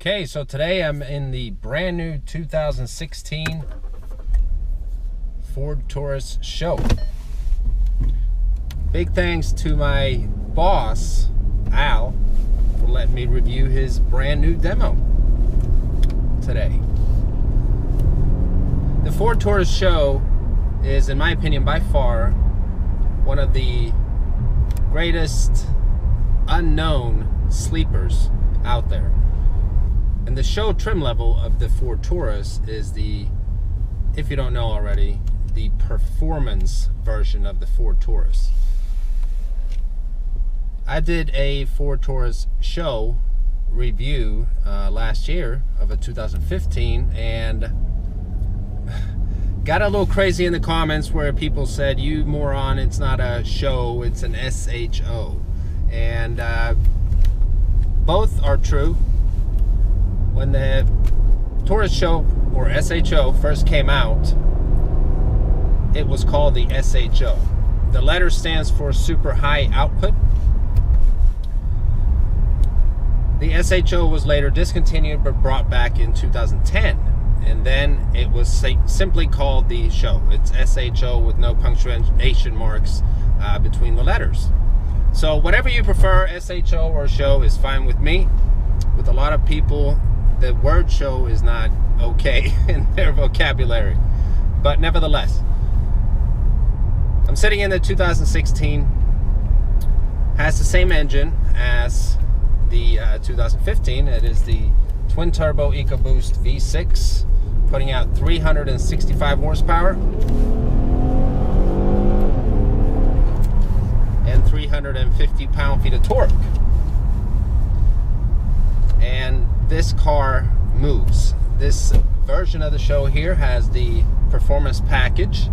Okay, so today I'm in the brand new 2016 Ford Taurus show. Big thanks to my boss, Al, for letting me review his brand new demo today. The Ford Taurus show is, in my opinion, by far one of the greatest unknown sleepers out there. And the show trim level of the Ford Taurus is the, if you don't know already, the performance version of the Ford Taurus. I did a Ford Taurus show review last year of a 2015 and got a little crazy in the comments where people said, "You moron, it's not a show, it's an SHO." And both are true. When the Taurus show, or SHO, first came out, it was called the SHO. The letter stands for super high output. The SHO was later discontinued but brought back in 2010. And then it was simply called the show. It's SHO with no punctuation marks between the letters. So whatever you prefer, SHO or show, is fine with me. With a lot of people, the word show is not okay in their vocabulary. But nevertheless, I'm sitting in the 2016. Has the same engine as the 2015. It is the twin turbo EcoBoost V6, putting out 365 horsepower and 350 pound-feet of torque. And this car moves. This version of the show here has the performance package.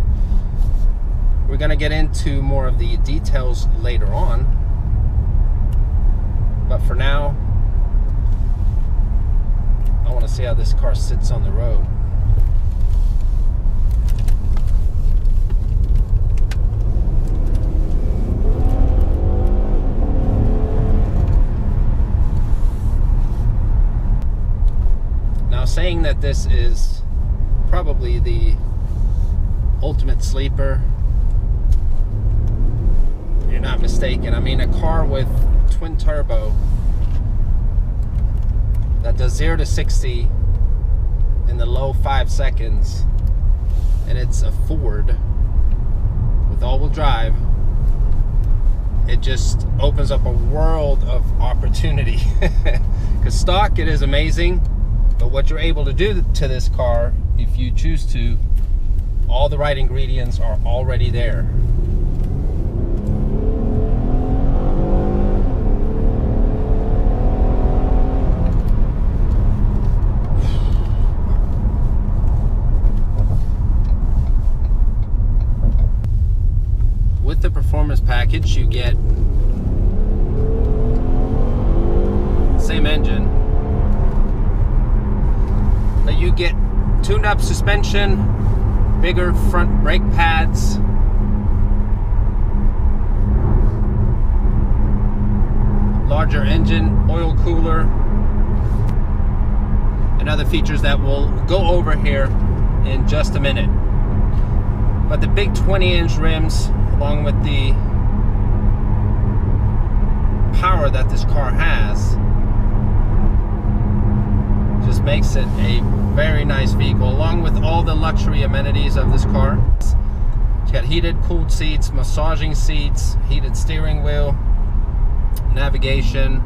We're going to get into more of the details later on, but for now I want to see how this car sits on the road. Saying that this is probably the ultimate sleeper, you're not mistaken. I mean, a car with twin turbo that does 0 to 60 in the low 5 seconds, and it's a Ford with all-wheel drive. It just opens up a world of opportunity. Because stock, it is amazing. But what you're able to do to this car, if you choose to, all the right ingredients are already there. With the performance package, you get same engine, but you get tuned up suspension, bigger front brake pads, larger engine, oil cooler, and other features that we'll go over here in just a minute. But the big 20-inch rims, along with the power that this car has, just makes it a very nice vehicle, along with all the luxury amenities of this car. It's got heated, cooled seats, massaging seats, heated steering wheel, navigation.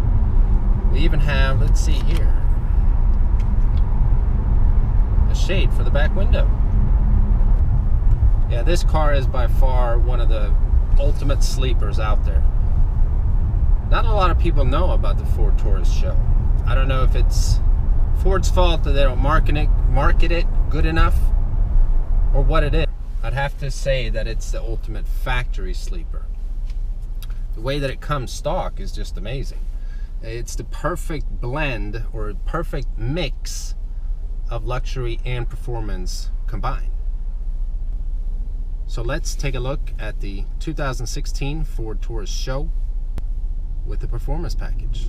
We even have, let's see here, a shade for the back window. Yeah, this car is by far one of the ultimate sleepers out there. Not a lot of people know about the Ford Taurus show. I don't know if it's Ford's fault that they don't market it good enough, or what it is. I'd have to say that it's the ultimate factory sleeper. The way that it comes stock is just amazing. It's the perfect blend, or perfect mix, of luxury and performance combined. So let's take a look at the 2016 Ford Taurus show with the performance package.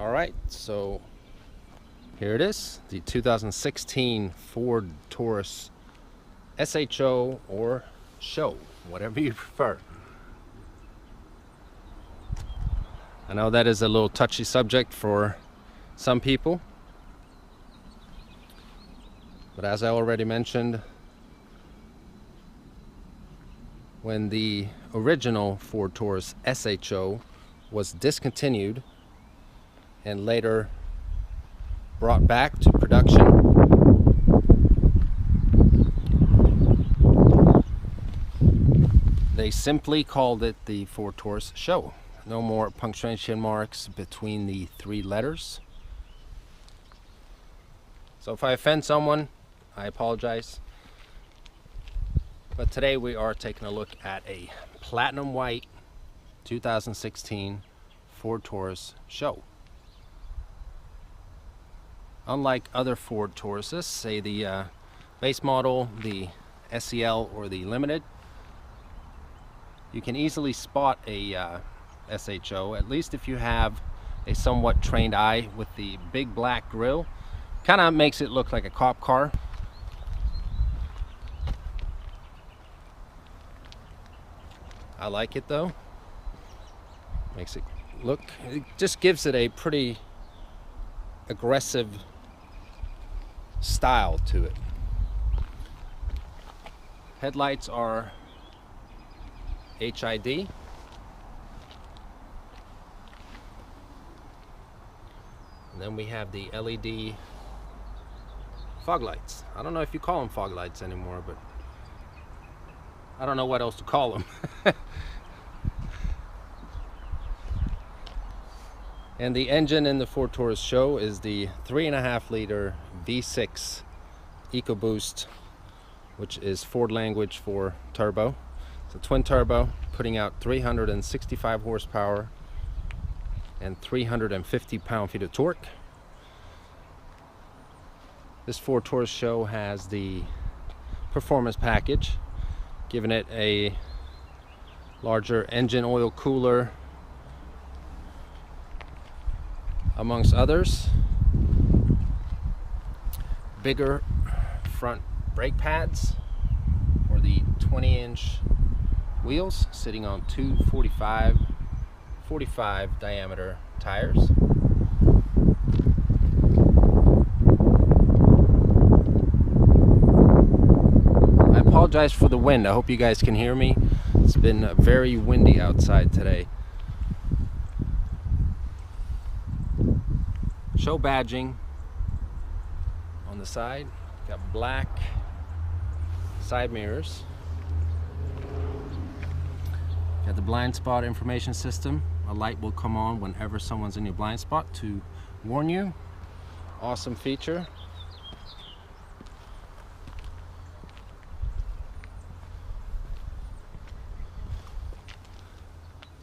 All right, so here it is, the 2016 Ford Taurus SHO or show, whatever you prefer. I know that is a little touchy subject for some people, but as I already mentioned, when the original Ford Taurus SHO was discontinued and later brought back to production, they simply called it the Ford Taurus show. No more punctuation marks between the three letters. So if I offend someone, I apologize. But today we are taking a look at a platinum white 2016 Ford Taurus show. Unlike other Ford Tauruses, say the base model, the SEL, or the Limited, you can easily spot a SHO, at least if you have a somewhat trained eye. With the big black grille, kind of makes it look like a cop car. I like it though. Makes it look, it just gives it a pretty aggressive style to it. Headlights are HID. And then we have the LED fog lights. I don't know if you call them fog lights anymore, but I don't know what else to call them. And the engine in the Ford Taurus show is the 3.5 liter V6 EcoBoost, which is Ford language for turbo. It's a twin turbo, putting out 365 horsepower and 350 pound-feet of torque. This Ford Taurus show has the performance package, giving it a larger engine oil cooler, amongst others. Bigger front brake pads for the 20-inch wheels, sitting on two 45 diameter tires. I apologize for the wind. I hope you guys can hear me. It's been very windy outside today. Show badging on the side. Got black side mirrors. Got the blind spot information system. A light will come on whenever someone's in your blind spot to warn you. Awesome feature.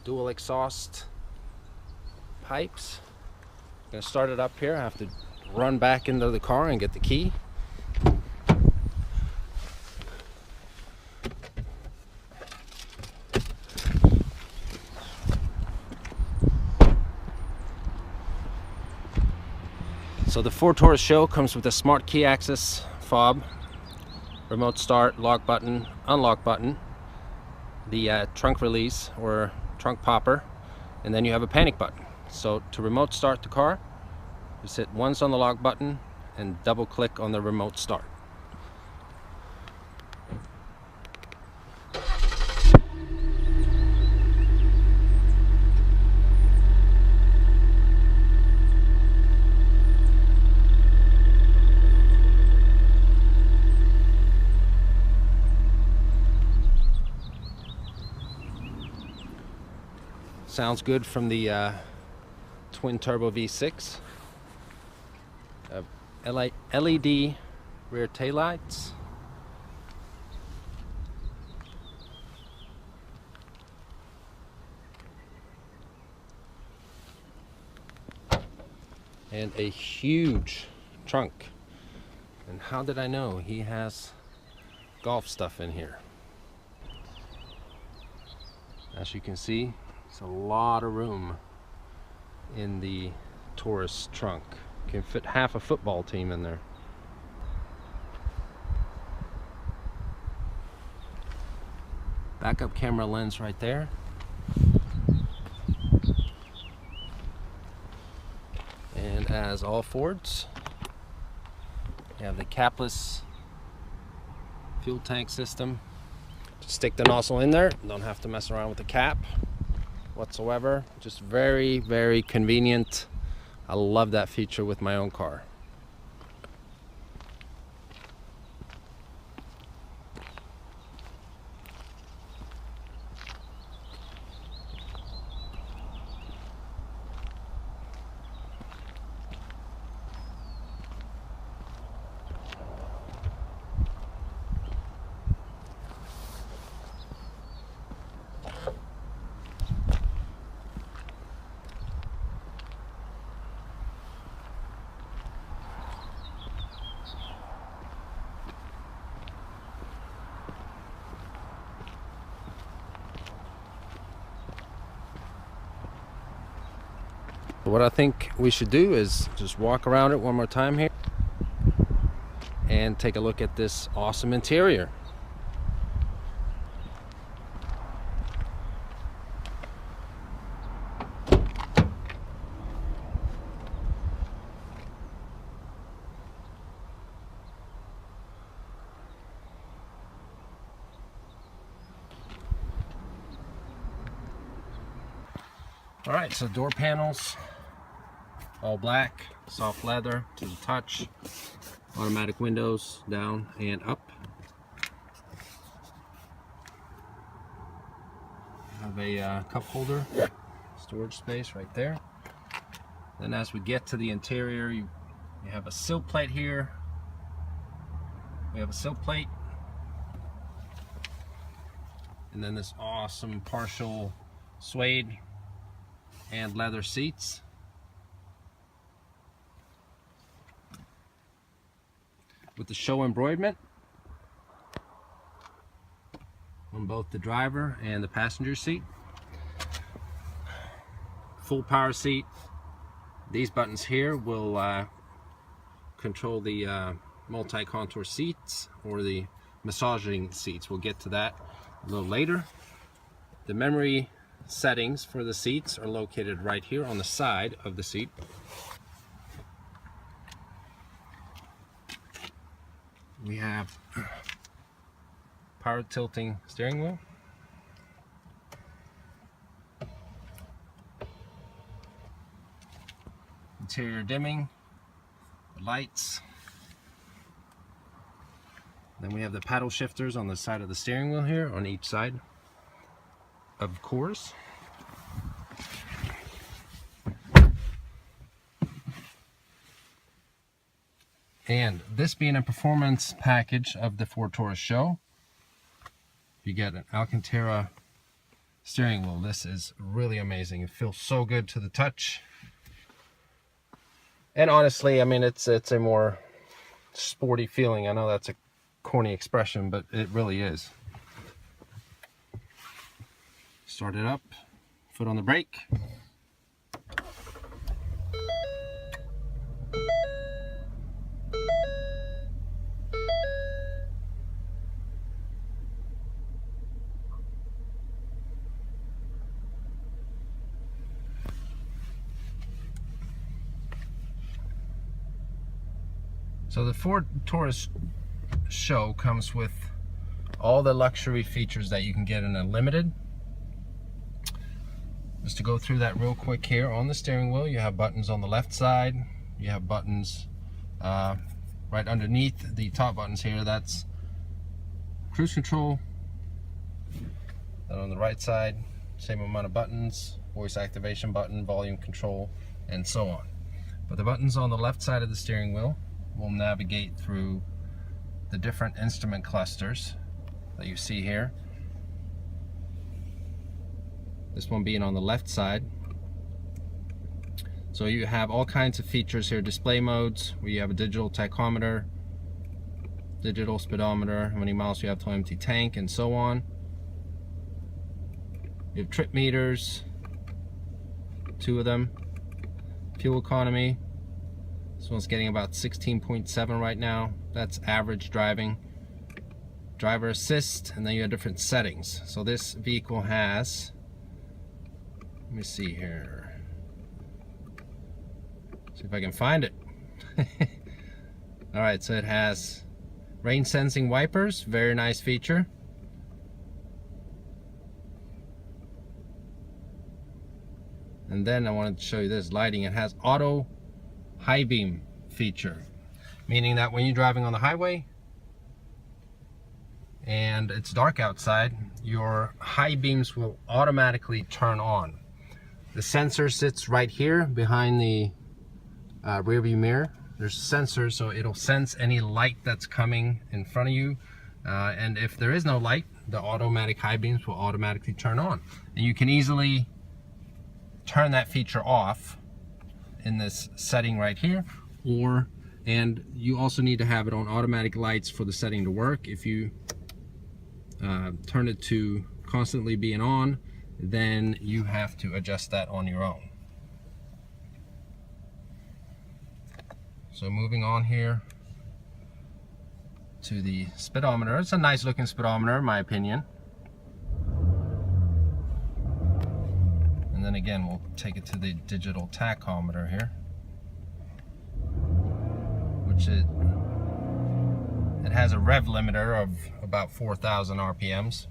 Dual exhaust pipes. Gonna start it up here. I have to run back into the car and get the key. So the Ford Taurus show comes with a smart key access fob, remote start, lock button, unlock button, the trunk release or trunk popper, and then you have a panic button. So to remote start the car, just hit once on the lock button and double click on the remote start. Sounds good from the twin turbo V6. LED rear taillights. And a huge trunk. And how did I know? He has golf stuff in here. As you can see, it's a lot of room in the Taurus trunk. You can fit half a football team in there. Backup camera lens right there. And as all Fords, you have the capless fuel tank system. Just stick the nozzle in there. Don't have to mess around with the cap whatsoever. Just very, very convenient. I love that feature with my own car. What I think we should do is just walk around it one more time here and take a look at this awesome interior. All right, so door panels, all black, soft leather to the touch, automatic windows down and up. Have a cup holder, storage space right there. Then as we get to the interior, you have a sill plate here. We have a sill plate. And then this awesome partial suede and leather seats. With the show embroiderment on both the driver and the passenger seat. Full power seat. These buttons here will control the multi-contour seats or the massaging seats. We'll get to that a little later. The memory settings for the seats are located right here on the side of the seat. We have power tilting steering wheel. Interior dimming, the lights. Then we have the paddle shifters on the side of the steering wheel here, on each side, of course. And this being a performance package of the Ford Taurus Show, you get an Alcantara steering wheel. This is really amazing. It feels so good to the touch. And honestly, I mean, it's a more sporty feeling. I know that's a corny expression, but it really is. Start it up, foot on the brake. So the Ford Taurus Show comes with all the luxury features that you can get in a Limited. Just to go through that real quick here, on the steering wheel you have buttons on the left side, you have buttons right underneath the top buttons here. That's cruise control. Then on the right side, same amount of buttons, voice activation button, volume control, and so on. But the buttons on the left side of the steering wheel will navigate through the different instrument clusters that you see here. This one being on the left side. So you have all kinds of features here, display modes, where you have a digital tachometer, digital speedometer, how many miles you have to empty tank, and so on. You have trip meters, 2 of them, Fuel economy, this one's getting about 16.7 right now. That's average driving. Driver assist, and then you have different settings. So this vehicle has, let me see here, see if I can find it. All right, so it has rain sensing wipers, very nice feature. And then I wanted to show you this lighting. It has auto high beam feature, meaning that when you're driving on the highway and it's dark outside, your high beams will automatically turn on. The sensor sits right here behind the rear view mirror. There's sensors, so it'll sense any light that's coming in front of you, and if there is no light, the automatic high beams will automatically turn on. And you can easily turn that feature off in this setting right here, and you also need to have it on automatic lights for the setting to work. If you turn it to constantly being on, then you have to adjust that on your own. So moving on here to the speedometer. It's a nice looking speedometer in my opinion. And then again, we'll take it to the digital tachometer here, which it has a rev limiter of about 4,000 RPMs.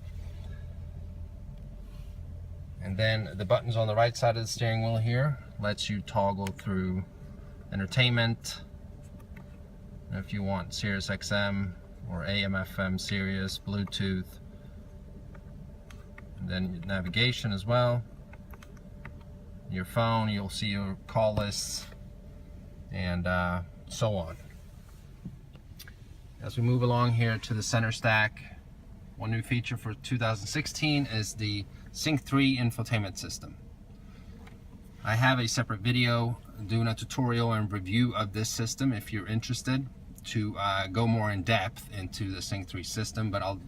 And then the buttons on the right side of the steering wheel here lets you toggle through entertainment, if you want Sirius XM or AM FM Sirius, Bluetooth, and then navigation as well. Your phone, you'll see your call lists, and so on. As we move along here to the center stack, one new feature for 2016 is the Sync 3 infotainment system. I have a separate video doing a tutorial and review of this system if you're interested to go more in depth into the Sync 3 system, but I'll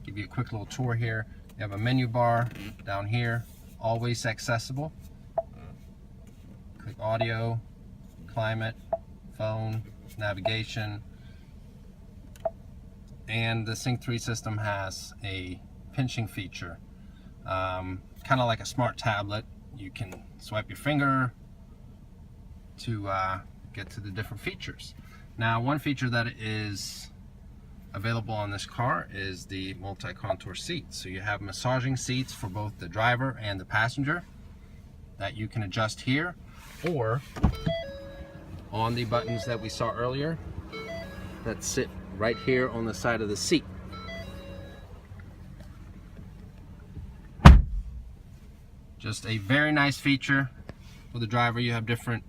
give you a quick little tour here. You have a menu bar down here, always accessible. Click audio, climate, phone, navigation, and the Sync 3 system has a pinching feature, kind of like a smart tablet. You can swipe your finger to get to the different features. Now, one feature that is available on this car is the multi-contour seats. So you have massaging seats for both the driver and the passenger that you can adjust here, or on the buttons that we saw earlier that sit right here on the side of the seat. Just a very nice feature for the driver. You have different,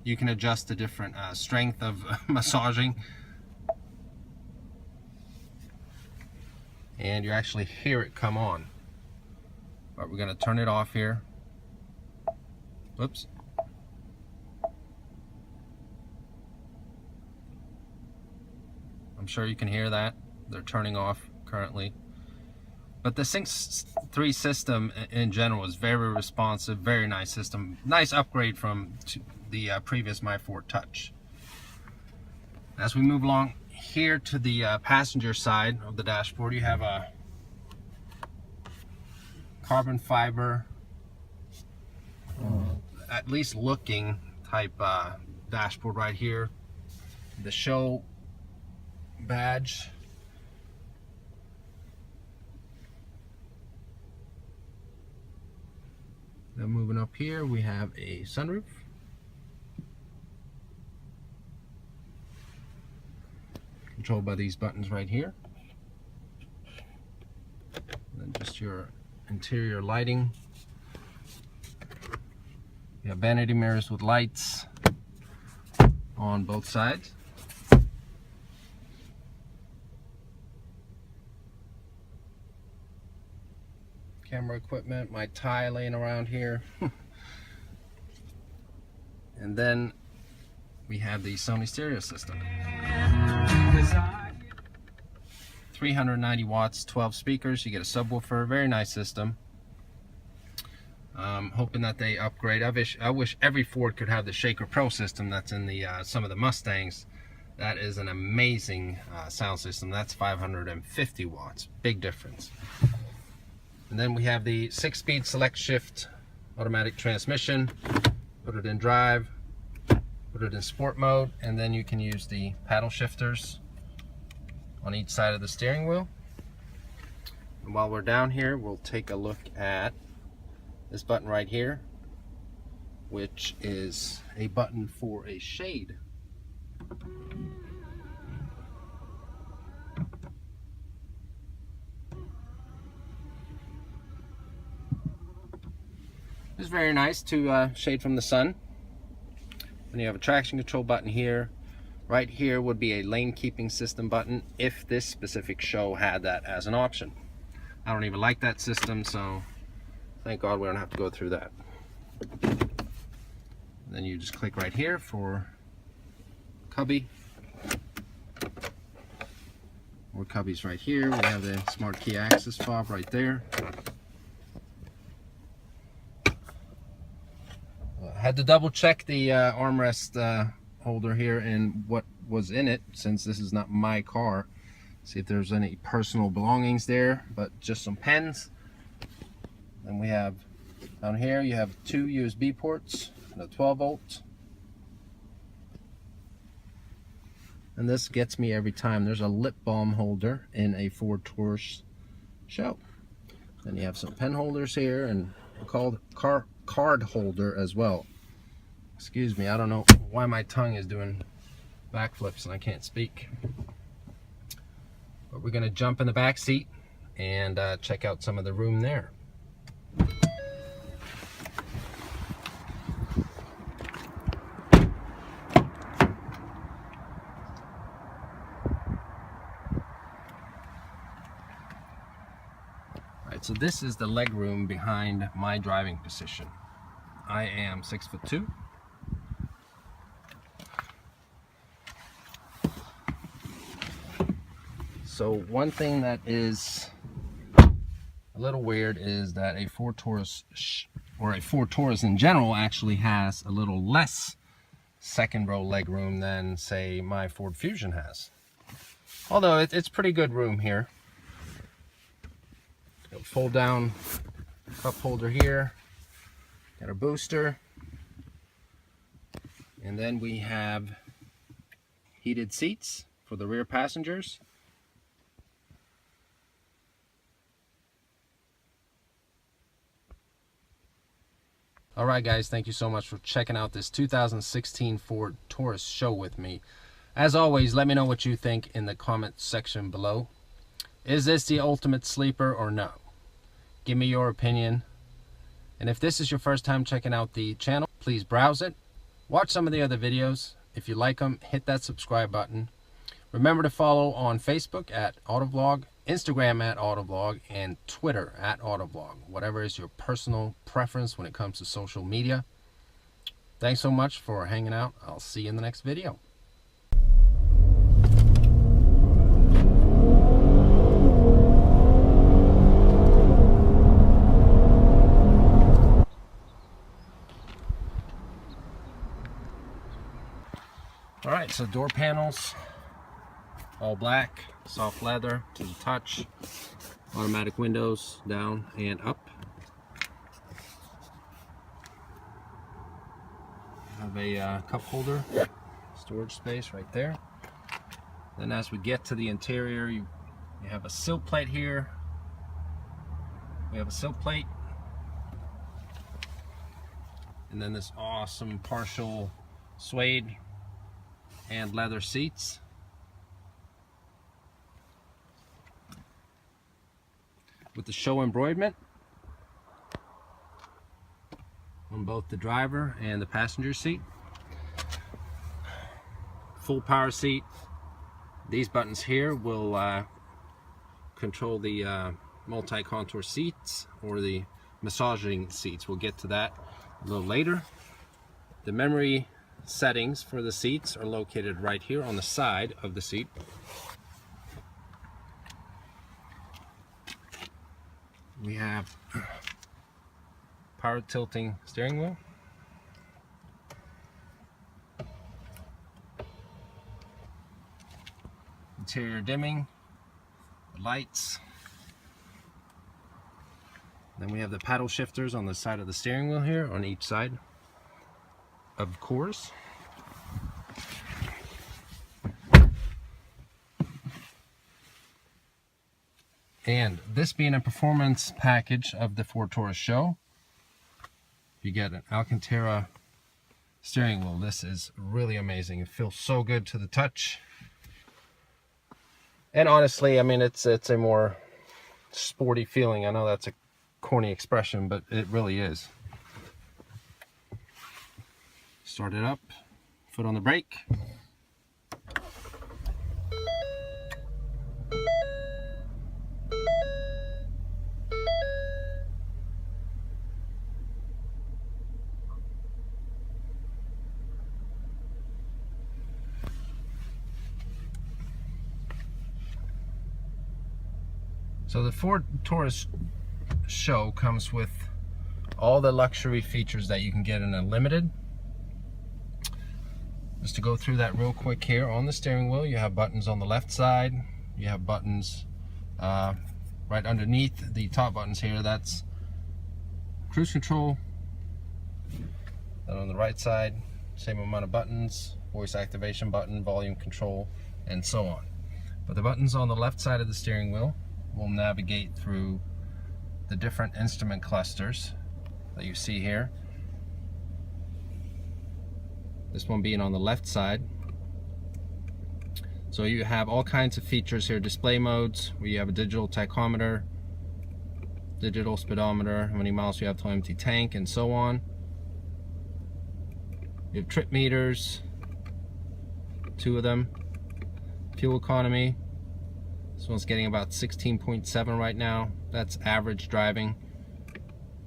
you can adjust the different strength of massaging, and you actually hear it come on. But we're going to turn it off here. Whoops. I'm sure you can hear that. They're turning off currently. But the Sync 3 system in general is very responsive, very nice system. Nice upgrade from the previous My4 Touch. As we move along here to the passenger side of the dashboard, you have a carbon fiber, at least looking type dashboard right here. The show badge. Now moving up here, we have a sunroof. Controlled by these buttons right here. And then just your interior lighting. You have vanity mirrors with lights on both sides. Camera equipment, my tie laying around here. And then we have the Sony stereo system. 390 watts, 12 speakers. You get a subwoofer, very nice system. Hoping that they upgrade. I wish every Ford could have the Shaker Pro system that's in the some of the Mustangs. That is an amazing sound system. That's 550 watts. Big difference. And then we have the 6-speed select shift automatic transmission. Put it in drive, put it in sport mode, and then you can use the paddle shifters on each side of the steering wheel. And while we're down here, we'll take a look at this button right here, which is a button for a shade. It's very nice to shade from the sun. Then you have a traction control button here. Right here would be a lane keeping system button if this specific show had that as an option. I don't even like that system, so thank God we don't have to go through that. Then you just click right here for cubby. More cubbies right here. We have the smart key access fob right there. Had to double check the armrest holder here and what was in it, since this is not my car. See if there's any personal belongings there, but just some pens. Then we have down here, you have 2 USB ports and a 12 volt. And this gets me every time. There's a lip balm holder in a Ford Taurus show. Then you have some pen holders here and a card holder as well. Excuse me, I don't know why my tongue is doing backflips and I can't speak. But we're gonna jump in the back seat and check out some of the room there. Alright, so this is the leg room behind my driving position. I am 6'2". So one thing that is a little weird is that a Ford Taurus, or a Ford Taurus in general, actually has a little less second row leg room than, say, my Ford Fusion has. Although it's pretty good room here. Fold down cup holder here. Got a booster. And then we have heated seats for the rear passengers. Alright guys, thank you so much for checking out this 2016 Ford Taurus show with me. As always, let me know what you think in the comment section below. Is this the ultimate sleeper or no? Give me your opinion. And if this is your first time checking out the channel, please browse it. Watch some of the other videos. If you like them, hit that subscribe button. Remember to follow on Facebook at Autovlog, Instagram at Autovlog, and Twitter at Autovlog. Whatever is your personal preference when it comes to social media. Thanks so much for hanging out. I'll see you in the next video. Alright, so door panels, all black, soft leather to the touch, automatic windows down and up. Have a cup holder, storage space right there. Then as we get to the interior, you have a sill plate here. We have a sill plate. And then this awesome partial suede and leather seats. With the show embroiderment on both the driver and the passenger seat. Full power seat. These buttons here will control the multi-contour seats or the massaging seats. We'll get to that a little later. The memory settings for the seats are located right here on the side of the seat. We have power tilting steering wheel. Interior dimming, lights. Then we have the paddle shifters on the side of the steering wheel here, on each side, of course. And this being a performance package of the Ford Taurus Show, you get an Alcantara steering wheel. This is really amazing. It feels so good to the touch. And honestly, I mean, it's a more sporty feeling. I know that's a corny expression, but it really is. Start it up, foot on the brake. So the Ford Taurus Show comes with all the luxury features that you can get in a Limited. Just to go through that real quick here, on the steering wheel you have buttons on the left side, you have buttons right underneath the top buttons here. That's cruise control. Then on the right side, same amount of buttons, voice activation button, volume control, and so on. But the buttons on the left side of the steering wheel will navigate through the different instrument clusters that you see here. This one being on the left side. So you have all kinds of features here, display modes, where you have a digital tachometer, digital speedometer, how many miles you have to empty tank, and so on. You have trip meters, 2 of them, fuel economy. This one's getting about 16.7 right now. That's average driving.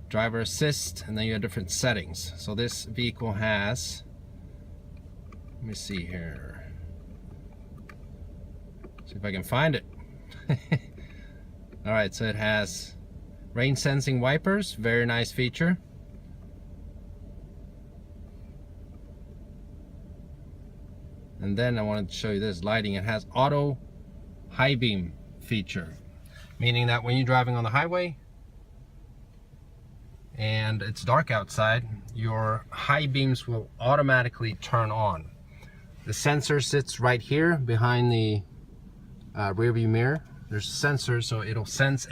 Driver assist, and then you have different settings. So this vehicle has, let me see here. See if I can find it. Alright, so it has rain sensing wipers, very nice feature. And then I wanted to show you this lighting. It has auto high beam feature, meaning that when you're driving on the highway and it's dark outside, your high beams will automatically turn on. The sensor sits right here behind the rear view mirror. There's a sensor, so it'll sense.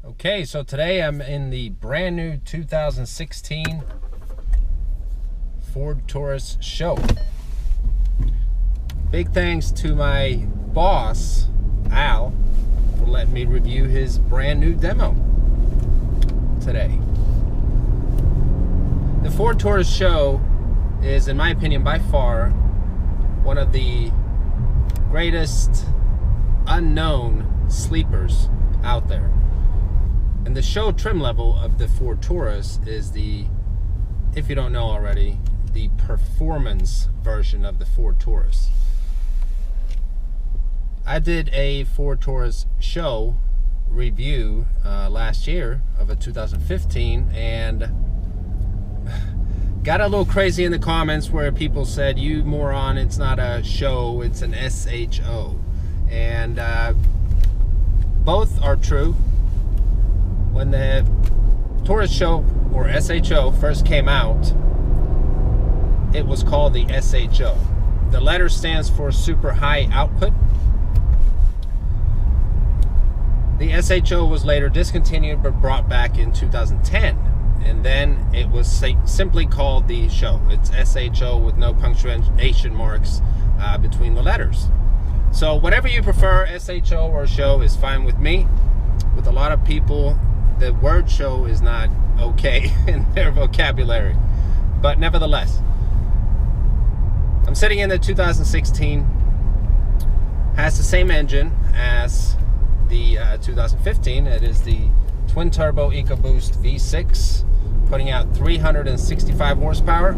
Okay, so today I'm in the brand new 2016 Ford Taurus Show. Big thanks to my boss, Al, for letting me review his brand new demo today. The Ford Taurus Show is, in my opinion, by far one of the greatest unknown sleepers out there. And the show trim level of the Ford Taurus is the, if you don't know already, the performance version of the Ford Taurus. I did a Ford Taurus Show review last year of a 2015, and got a little crazy in the comments where people said, "You moron, it's not a show, it's an SHO." And both are true. When the Taurus Show, or SHO, first came out, it was called the SHO. The letter stands for super high output. The SHO was later discontinued but brought back in 2010, and then it was simply called the Show. It's SHO with no punctuation marks between the letters. So whatever you prefer, SHO or Show, is fine with me. With a lot of people, the word show is not okay in their vocabulary, but nevertheless, I'm sitting in the 2016. Has the same engine as the 2015. It is the twin turbo EcoBoost V6, putting out 365 horsepower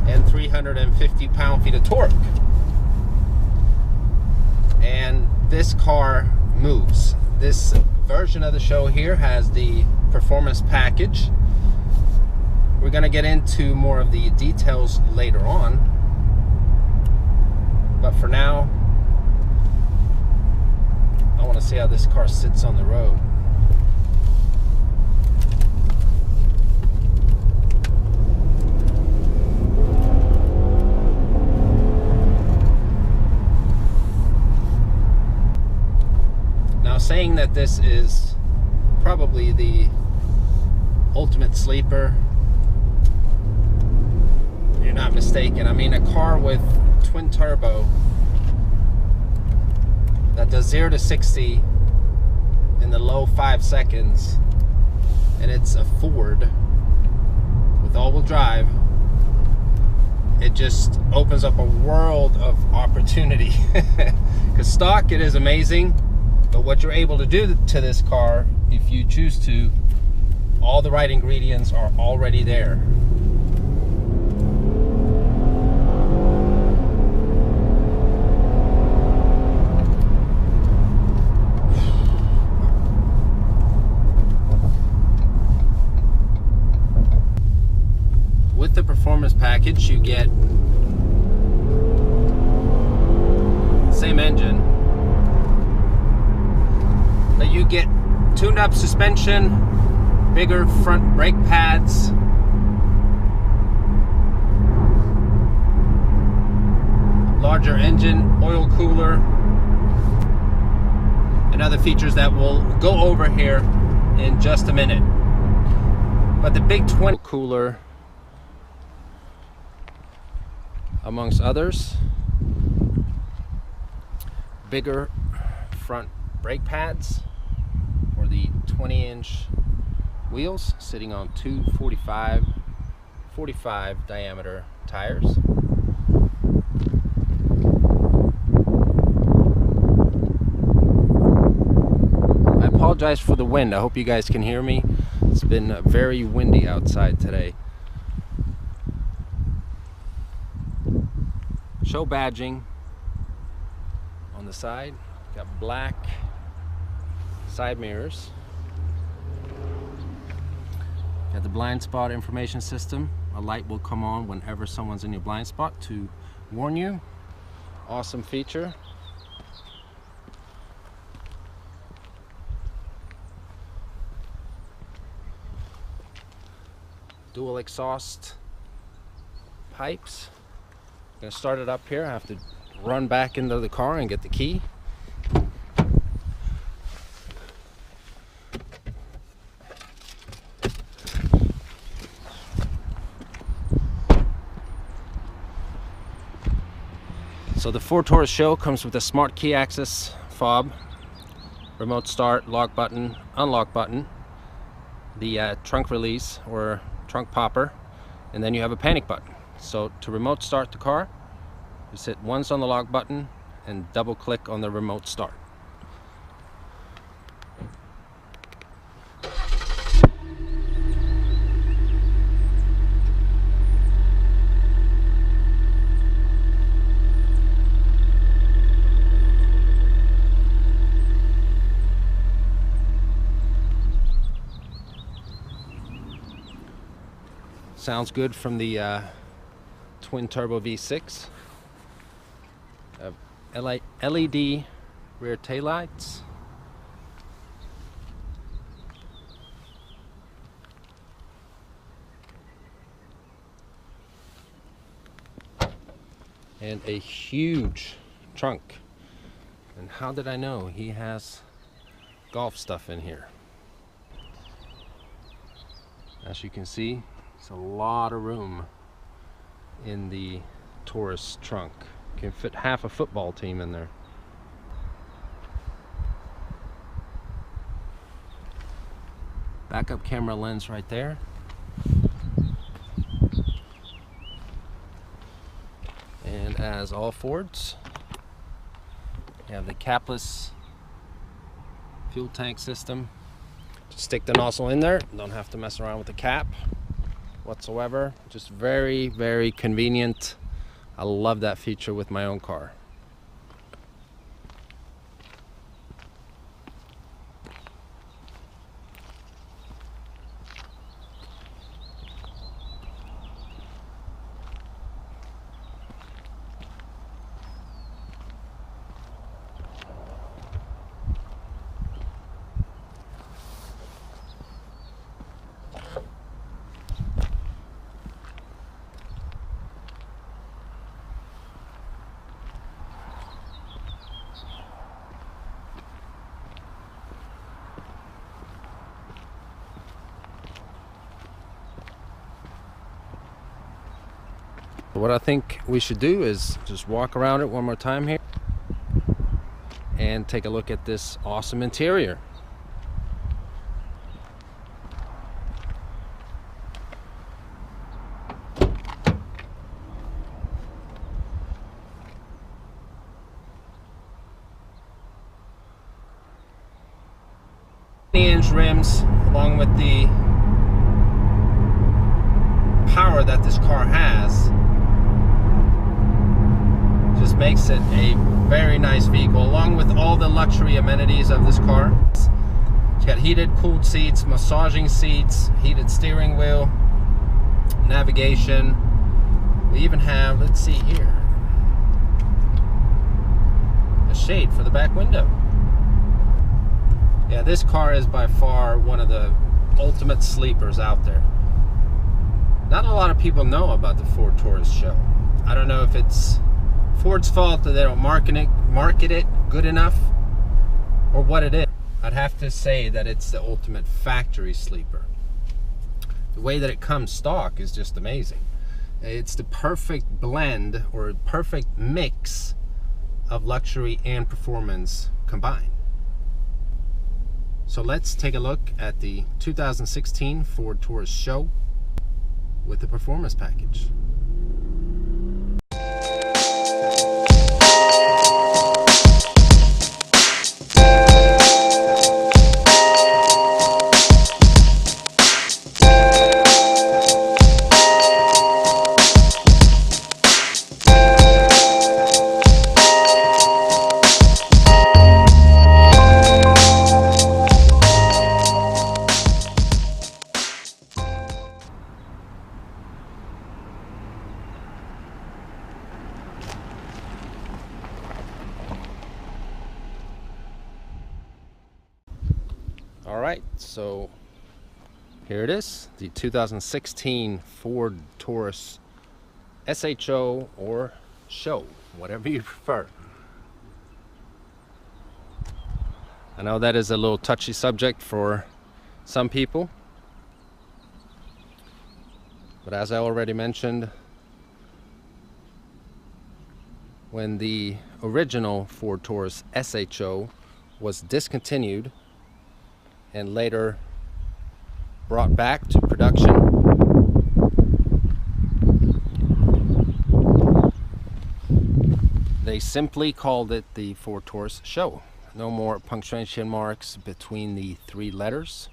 and 350 pound-feet of torque. And this car moves. This version of the show here has the performance package. We're going to get into more of the details later on, but for now I want to see how this car sits on the road. Now, saying that this is probably the ultimate sleeper, you're not mistaken. I mean, a car with twin turbo that does 0 to 60 in the low 5 seconds, and it's a Ford with all-wheel drive. It just opens up a world of opportunity. Because stock, it is amazing, but what you're able to do to this car, if you choose to, all the right ingredients are already there. With the performance package, you get same engine, but you get tuned up suspension, bigger front brake pads, larger engine, oil cooler, and other features that we'll go over here in just a minute. But the big twin cooler, amongst others, bigger front brake pads for the 20-inch wheels, sitting on two 45 diameter tires. I apologize for the wind. I hope you guys can hear me. It's been very windy outside today. Show badging on the side. Got black side mirrors. Got the blind spot information system. A light will come on whenever someone's in your blind spot to warn you. Awesome feature. Dual exhaust pipes. I'm gonna start it up here. I have to run back into the car and get the key. So the Ford Taurus SHOW comes with a smart key access fob, remote start, lock button, unlock button, the trunk release or trunk popper, and then you have a panic button. So to remote start the car, just hit once on the lock button and double click on the remote start. Sounds good from the twin turbo V6. LED rear taillights. And a huge trunk. And how did I know? He has golf stuff in here. As you can see, it's a lot of room in the Taurus trunk. Can fit half a football team in there. Backup camera lens right there. And as all Fords, You have the capless fuel tank system. Just stick the nozzle in there. Don't have to mess around with the cap whatsoever. Just very, very convenient. I love that feature with my own car. What I think we should do is just walk around it one more time here and take a look at this awesome interior. Inch rims, along with the power that this car has, just makes it a very nice vehicle, along with all the luxury amenities of this car. It's got heated, cooled seats, massaging seats, heated steering wheel, navigation. We even have, let's see here, a shade for the back window. Yeah, this car is by far one of the ultimate sleepers out there. Not a lot of people know about the Ford Taurus Show. I don't know if it's Ford's fault that they don't market it good enough, or what it is. I'd have to say that it's the ultimate factory sleeper. The way that it comes stock is just amazing. It's the perfect blend, or perfect mix of luxury and performance combined. So let's take a look at the 2016 Ford Taurus Show with the performance package. Alright, so here it is, the 2016 Ford Taurus SHO or Show, whatever you prefer. I know that is a little touchy subject for some people, but as I already mentioned, when the original Ford Taurus SHO was discontinued and later brought back to production, they simply called it the Ford Taurus Show. No more punctuation marks between the three letters.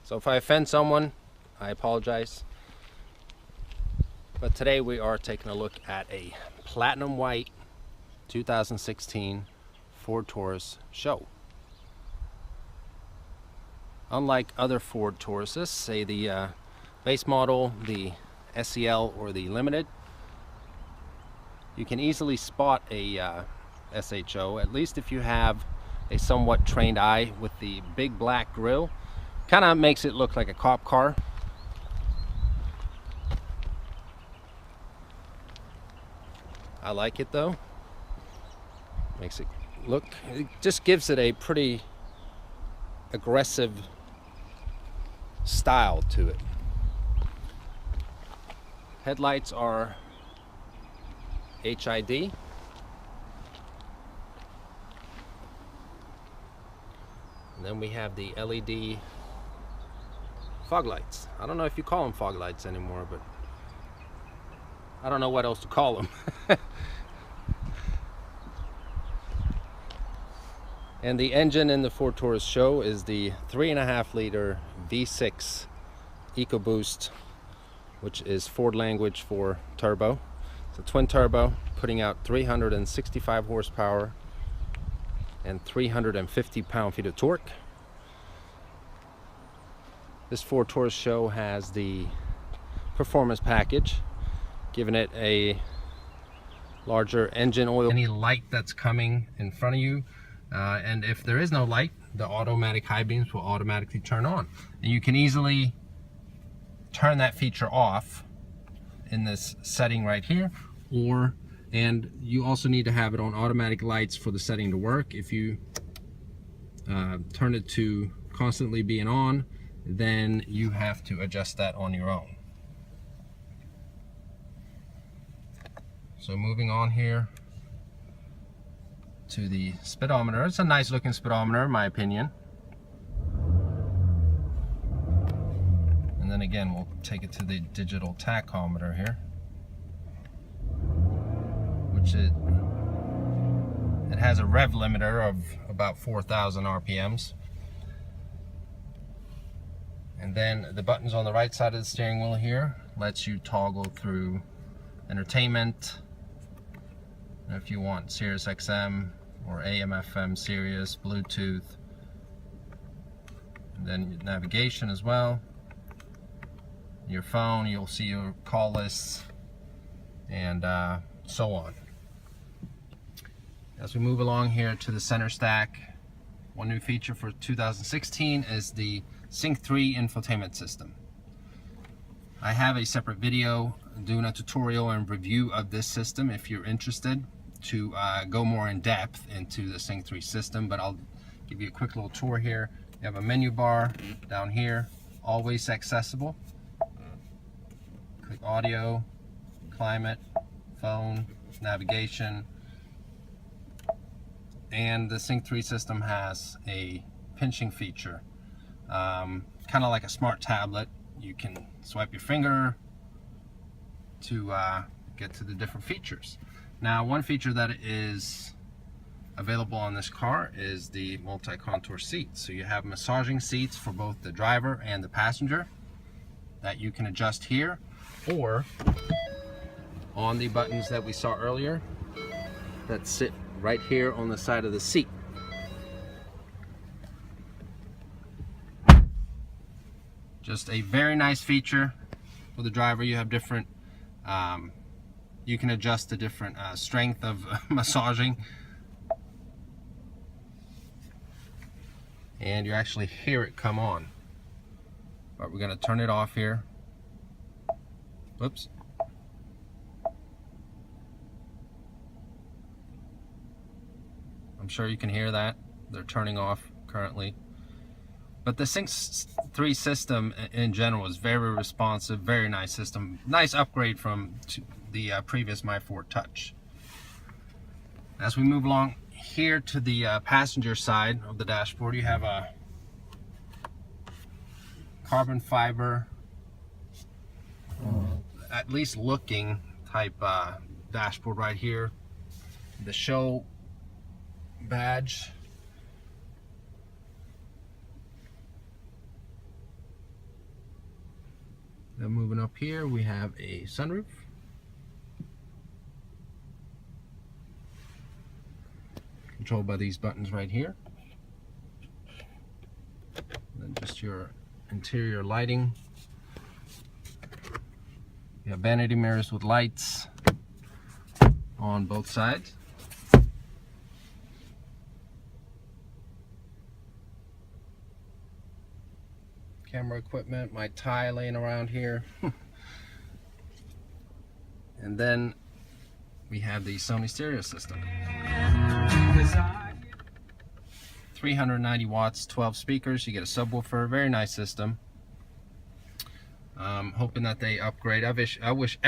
So if I offend someone, I apologize. But today we are taking a look at a platinum white 2016 Ford Taurus Show. Unlike other Ford Tauruses, say the base model, the SEL, or the Limited, you can easily spot a SHO, at least if you have a somewhat trained eye with the big black grille. Kind of makes it look like a cop car. I like it though. Makes it look, it just gives it a pretty aggressive style to it. Headlights are HID. And then we have the LED fog lights. I don't know if you call them fog lights anymore, but I don't know what else to call them. And the engine in the Ford Taurus SHO is the 3.5 liter V6 EcoBoost, which is Ford language for turbo. It's a twin turbo, putting out 365 horsepower and 350 pound-feet of torque. This Ford Taurus SHO has the performance package, giving it a larger engine oil. Any light that's coming in front of you, and if there is no light, the automatic high beams will automatically turn on. And you can easily turn that feature off in this setting right here, and you also need to have it on automatic lights for the setting to work. If you turn it to constantly being on, then you have to adjust that on your own. So moving on here to the speedometer. It's a nice looking speedometer in my opinion. And then again, we'll take it to the digital tachometer here, which it has a rev limiter of about 4,000 RPMs. And then the buttons on the right side of the steering wheel here lets you toggle through entertainment, if you want Sirius XM or AM FM Sirius, Bluetooth, and then navigation as well. Your phone, you'll see your call lists, and so on. As we move along here to the center stack, one new feature for 2016 is the Sync 3 infotainment system. I have a separate video doing a tutorial and review of this system if you're interested to go more in depth into the Sync 3 system, but I'll give you a quick little tour here. You have a menu bar down here, always accessible. Click audio, climate, phone, navigation, and the Sync 3 system has a pinching feature, kind of like a smart tablet. You can swipe your finger to get to the different features. Now, one feature that is available on this car is the multi-contour seats. So you have massaging seats for both the driver and the passenger that you can adjust here, or on the buttons that we saw earlier that sit right here on the side of the seat. Just a very nice feature for the driver. You have different, you can adjust the different strength of massaging, and you actually hear it come on. But we're going to turn it off here. Whoops. I'm sure you can hear that. They're turning off currently. But the Sync 3 system in general is very responsive, very nice system. Nice upgrade from the previous My Ford Touch. As we move along here to the passenger side of the dashboard, you have a carbon fiber, at least looking type dashboard right here. The SHO badge. Now moving up here, we have a sunroof. Controlled by these buttons right here. And then just your interior lighting. You have vanity mirrors with lights on both sides. Camera equipment, my tie laying around here. And then we have the Sony stereo system. 390 watts, 12 speakers. You get a subwoofer, very nice system. Hoping that they upgrade. I wish